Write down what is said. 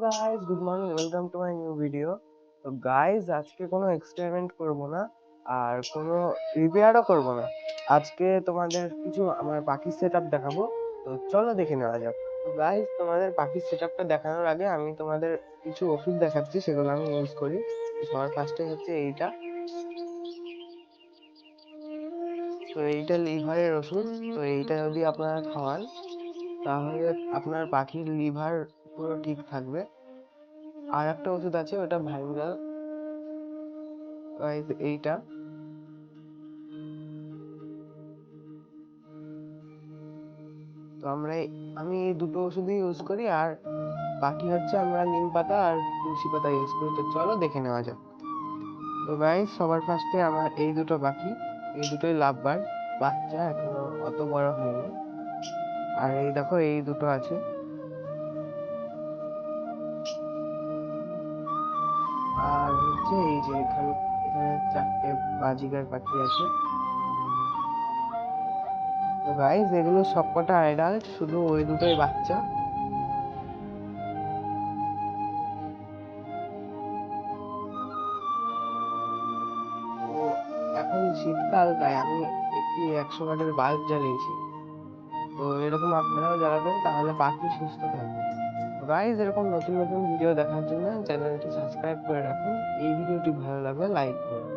Guys, good morning, welcome to my new video. তো guys, আজকে কোনো এক্সপেরিমেন্ট করব না আর কোনো রিপেয়ারও করব না। আজকে তোমাদের কিছু আমার পাখির সেটআপ দেখাবো। তো চলো দেখে নেওয়া যাক। তো গাইস, তোমাদের পাখির সেটআপটা দেখানোর আগে আমি তোমাদের কিছু ওষুধ দেখাচ্ছি, সেগুলো আমি ইউজ করি। সবার ফার্স্টে হচ্ছে এইটা। তো এইটা লিভারের ওষুধ। তো এইটা যদি আপনারা খাওয়ান তাহলে আপনার পাখির লিভার পুরো ঠিক থাকবে। আর একটা ওষুধ আছে, ওটা ভাইরাল, এইটা। তো আমি এই দুটো ওষুধই ইউজ করি, আর বাকি হচ্ছে আমরা নিম পাতা আর তুলসী পাতা ইউজ করি। তো চলো দেখে নেওয়া যাক। তো গাইস, সবার ফার্স্টে আমার এই দুটো পাখি, এই দুটোই লাভবার বাচ্চা, এখনো অত বড় হয়নি। আর এই দেখো, এই দুটো আছে। আর হচ্ছে এই যে এখানে এখানে চারটে বাজিগার পাখি আছে। তো গাইস, এগুলো সবকটা অ্যাডাল্ট, শুধু ওই দুটোই বাচ্চা। তো এখন শীতকাল, তাই আমি একটি 100 ওয়াটের বাল্ব জ্বালিয়েছি। তো এরকম আপনারাও জ্বালাবেন, তাহলে পাখি সুস্থ থাকবে। গাইজ, এরকম নতুন নতুন ভিডিও দেখার জন্য চ্যানেলটি সাবস্ক্রাইব করে রাখুন। এই ভিডিওটি ভালো লাগলে লাইক করুন।